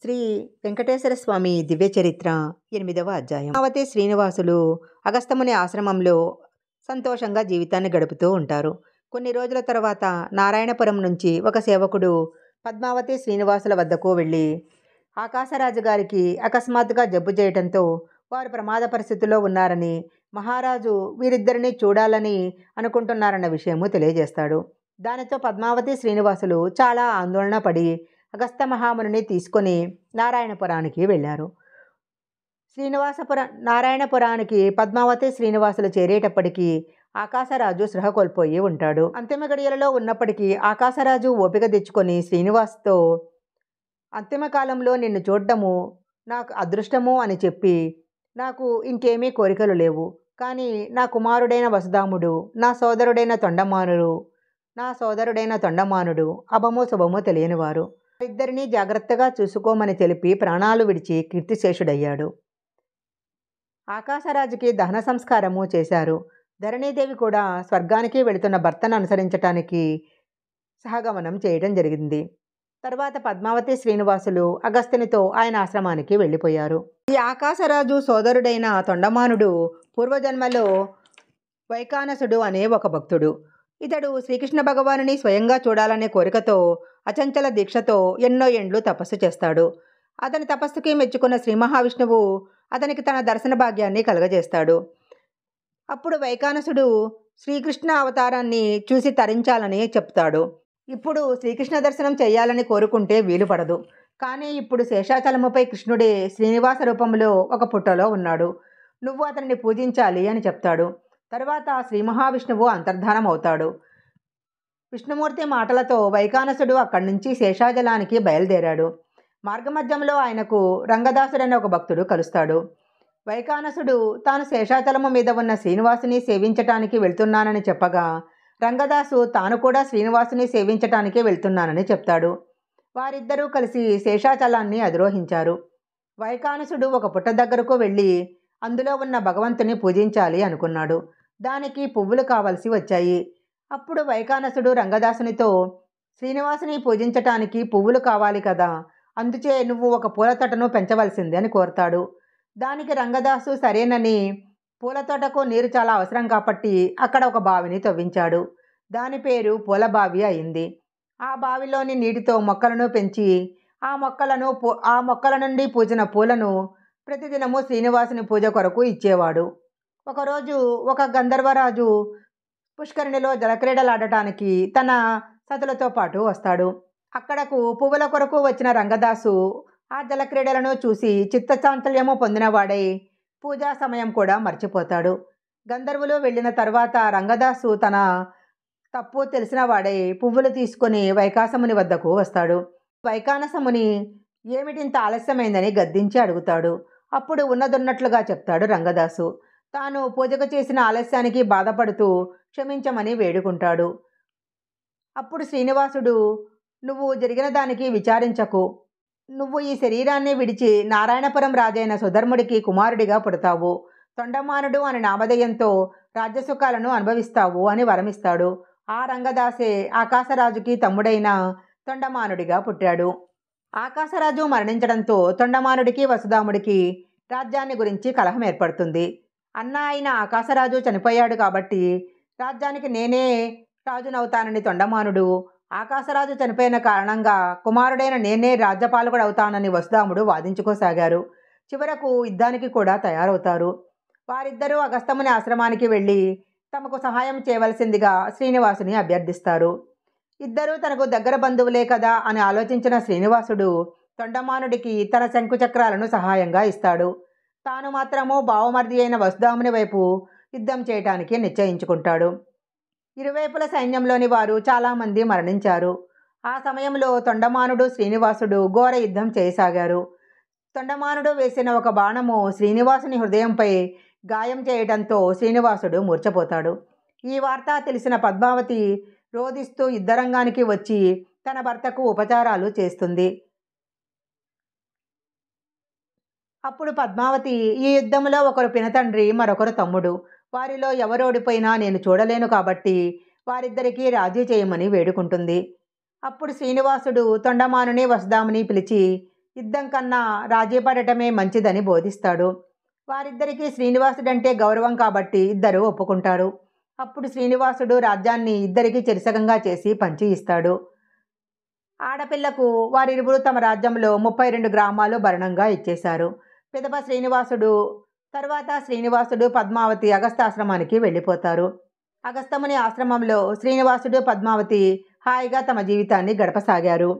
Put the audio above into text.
శ్రీ వెంకటేశ్వర స్వామి దివ్య చరిత్ర 8వ అధ్యాయం. పద్మావతి శ్రీనివాసులు అగస్త్యముని ఆశ్రమంలో సంతోషంగా జీవితాన్ని గడుపుతూ ఉంటారు. కొన్ని రోజుల తర్వాత నారాయణపురం నుంచి ఒక సేవకుడు పద్మావతి శ్రీనివాసుల వద్దకు వెళ్ళి ఆకాశరాజు గారికి అకస్మాత్తుగా జబ్బు చేయటంతో వారు ప్రమాద పరిస్థితుల్లో ఉన్నారని, మహారాజు వీరిద్దరిని చూడాలని అనుకుంటున్నారన్న విషయము తెలియజేస్తాడు. దానితో పద్మావతి శ్రీనివాసులు చాలా ఆందోళన పడి అగస్త్య మహామునిని తీసుకొని నారాయణపురానికి వెళ్ళారు. నారాయణపురానికి పద్మావతి శ్రీనివాసులు చేరేటప్పటికీ ఆకాశరాజు స్పృహ కోల్పోయి ఉంటాడు. అంతిమ గడియలలో ఉన్నప్పటికీ ఆకాశరాజు ఓపిక తెచ్చుకొని శ్రీనివాస్తో అంతిమ కాలంలో నిన్ను చూడటము నాకు అదృష్టము అని చెప్పి, నాకు ఇంకేమీ కోరికలు లేవు, కానీ నా కుమారుడైన వసుధాముడు, నా సోదరుడైన తొండమానుడు అభము శుభము తెలియనివారు, ఇద్దరినీ జాగ్రత్తగా చూసుకోమని తెలిపి ప్రాణాలు విడిచి కీర్తిశేషుడయ్యాడు. ఆకాశరాజుకి దహన సంస్కారము చేశారు. ధరణీదేవి కూడా స్వర్గానికి వెళుతున్న భర్తను అనుసరించటానికి సహగమనం చేయడం జరిగింది. తర్వాత పద్మావతి శ్రీనివాసులు అగస్త్యునితో ఆయన ఆశ్రమానికి వెళ్ళిపోయారు. ఈ ఆకాశరాజు సోదరుడైన తొండమానుడు పూర్వజన్మలో వైకానసుడు అనే ఒక భక్తుడు. ఇతడు శ్రీకృష్ణ భగవానుని స్వయంగా చూడాలనే కోరికతో అచంచల దీక్షతో ఎన్నో ఏండ్లు తపస్సు చేస్తాడు. అతని తపస్సుకి మెచ్చుకున్న శ్రీ మహావిష్ణువు అతనికి తన దర్శన భాగ్యాన్ని కలగజేస్తాడు. అప్పుడు వైకానసుడు శ్రీకృష్ణ అవతారాన్ని చూసి తరించాలని చెప్తాడు. ఇప్పుడు శ్రీకృష్ణ దర్శనం చేయాలని కోరుకుంటే వీలు పడదు, కానీ ఇప్పుడు శేషాచలముపై కృష్ణుడే శ్రీనివాస రూపంలో ఒక పుట్టలో ఉన్నాడు, నువ్వు అతనిని పూజించాలి అని చెప్తాడు. తర్వాత శ్రీ మహావిష్ణువు అంతర్ధానం అవుతాడు. విష్ణుమూర్తి మాటలతో వైకానసుడు అక్కడి నుంచి శేషాచలానికి బయలుదేరాడు. మార్గమధ్యంలో ఆయనకు రంగదాసుడనే ఒక భక్తుడు కలుస్తాడు. వైకానసుడు తాను శేషాచలము మీద ఉన్న శ్రీనివాసుని సేవించటానికి వెళ్తున్నానని చెప్పగా, రంగదాసు తాను కూడా శ్రీనివాసుని సేవించటానికి వెళ్తున్నానని చెప్తాడు. వారిద్దరూ కలిసి శేషాచలాన్ని అధిరోహించారు. వైకానసుడు ఒక పుట్ట దగ్గరకు వెళ్ళి అందులో ఉన్న భగవంతుని పూజించాలి అనుకున్నాడు. దానికి పువ్వులు కావలసి వచ్చాయి. అప్పుడు వైకానసుడు రంగదాసునితో, శ్రీనివాసుని పూజించటానికి పువ్వులు కావాలి కదా, అందుచే నువ్వు ఒక పూల తోటను పెంచవలసింది అని కోరతాడు. దానికి రంగదాసు సరేనని పూలతోటకు నీరు చాలా అవసరం కాబట్టి అక్కడ ఒక బావిని తవ్వించాడు. దాని పేరు పూలబావి అయింది. ఆ బావిలోని నీటితో మొక్కలను పెంచి ఆ మొక్కల నుండి పూచిన పూలను ప్రతిదినము శ్రీనివాసుని పూజ కొరకు ఇచ్చేవాడు. ఒకరోజు ఒక గంధర్వరాజు పుష్కరిణిలో జలక్రీడలాడటానికి తన సతులతో పాటు వస్తాడు. అక్కడకు పువ్వుల కొరకు వచ్చిన రంగదాసు ఆ జలక్రీడలను చూసి చిత్తచాంచల్యము పొందినవాడై పూజా సమయం కూడా మర్చిపోతాడు. గంధర్వులు వెళ్ళిన తర్వాత రంగదాసు తన తప్పు తెలిసిన వాడై పువ్వులు తీసుకొని వైకాసముని వద్దకు వస్తాడు. వైకానసముని ఏమిటింత ఆలస్యమైందని గద్దించి అడుగుతాడు. అప్పుడు ఉన్నదున్నట్లుగా చెప్తాడు రంగదాసు. తాను పూజకు చేసిన ఆలస్యానికి బాధపడుతూ క్షమించమని వేడుకుంటాడు. అప్పుడు శ్రీనివాసుడు, నువ్వు జరిగిన దానికి విచారించకు, నువ్వు ఈ శరీరాన్ని విడిచి నారాయణపురం రాజైన సుధర్ముడికి కుమారుడిగా పుడతావు, తొండమానుడు అని నామధేయంతో రాజ్యసుఖాలను అనుభవిస్తావు అని వరమిస్తాడు. ఆ రంగదాసే ఆకాశరాజుకి తమ్ముడైన తొండమానుడిగా పుట్టాడు. ఆకాశరాజు మరణించడంతో తొండమానుడికి వసుధాముడికి రాజ్యాన్ని గురించి కలహం ఏర్పడుతుంది. అన్న అయిన ఆకాశరాజు చనిపోయాడు కాబట్టి రాజ్యానికి నేనే రాజునవుతానని తొండమానుడు, ఆకాశరాజు చనిపోయిన కారణంగా కుమారుడైన నేనే రాజ్యపాలకుడవుతానని వసుధాముడు వాదించుకోసాగారు. చివరకు యుద్ధానికి కూడా తయారవుతారు. వారిద్దరూ అగస్త్యముని ఆశ్రమానికి వెళ్ళి తమకు సహాయం చేయవలసిందిగా శ్రీనివాసుని అభ్యర్థిస్తారు. ఇద్దరూ తనకు దగ్గర బంధువులే కదా అని ఆలోచించిన శ్రీనివాసుడు తొండమానుడికి తన శంకుచక్రాలను సహాయంగా ఇస్తాడు. తాను మాత్రము బావమర్ది అయిన వసుధాముని వైపు యుద్ధం చేయటానికి నిశ్చయించుకుంటాడు. ఇరువైపుల సైన్యంలోని వారు చాలామంది మరణించారు. ఆ సమయంలో తొండమానుడు శ్రీనివాసుడు ఘోర యుద్ధం చేయసాగారు. తొండమానుడు వేసిన ఒక బాణము శ్రీనివాసుని హృదయంపై గాయం చేయడంతో శ్రీనివాసుడు మూర్ఛపోతాడు. ఈ వార్త తెలిసిన పద్మావతి రోదిస్తూ యుద్ధరంగానికి వచ్చి తన భర్తకు ఉపచారాలు చేస్తుంది. అప్పుడు పద్మావతి, ఈ యుద్ధంలో ఒకరు పినతండ్రి, మరొకరు తమ్ముడు, వారిలో ఎవరు ఓడిపోయినా నేను చూడలేను కాబట్టి వారిద్దరికీ రాజీ చేయమని వేడుకుంటుంది. అప్పుడు శ్రీనివాసుడు తొండమానుని వసుధాముని పిలిచి యుద్ధం కన్నా రాజీ పడటమే మంచిదని బోధిస్తాడు. వారిద్దరికీ శ్రీనివాసుడంటే గౌరవం కాబట్టి ఇద్దరూ ఒప్పుకుంటారు. అప్పుడు శ్రీనివాసుడు రాజ్యాన్ని ఇద్దరికీ చెరిసగంగా చేసి పంచి ఇస్తాడు. ఆడపిల్లకు వారిరువురు తమ రాజ్యంలో 32 గ్రామాలు భరణంగా ఇచ్చేశారు. పిదప శ్రీనివాసుడు పద్మావతి అగస్త్యాశ్రమానికి వెళ్ళిపోతారు. అగస్త్యముని ఆశ్రమంలో శ్రీనివాసుడు పద్మావతి హాయిగా తమ జీవితాన్ని గడపసాగారు.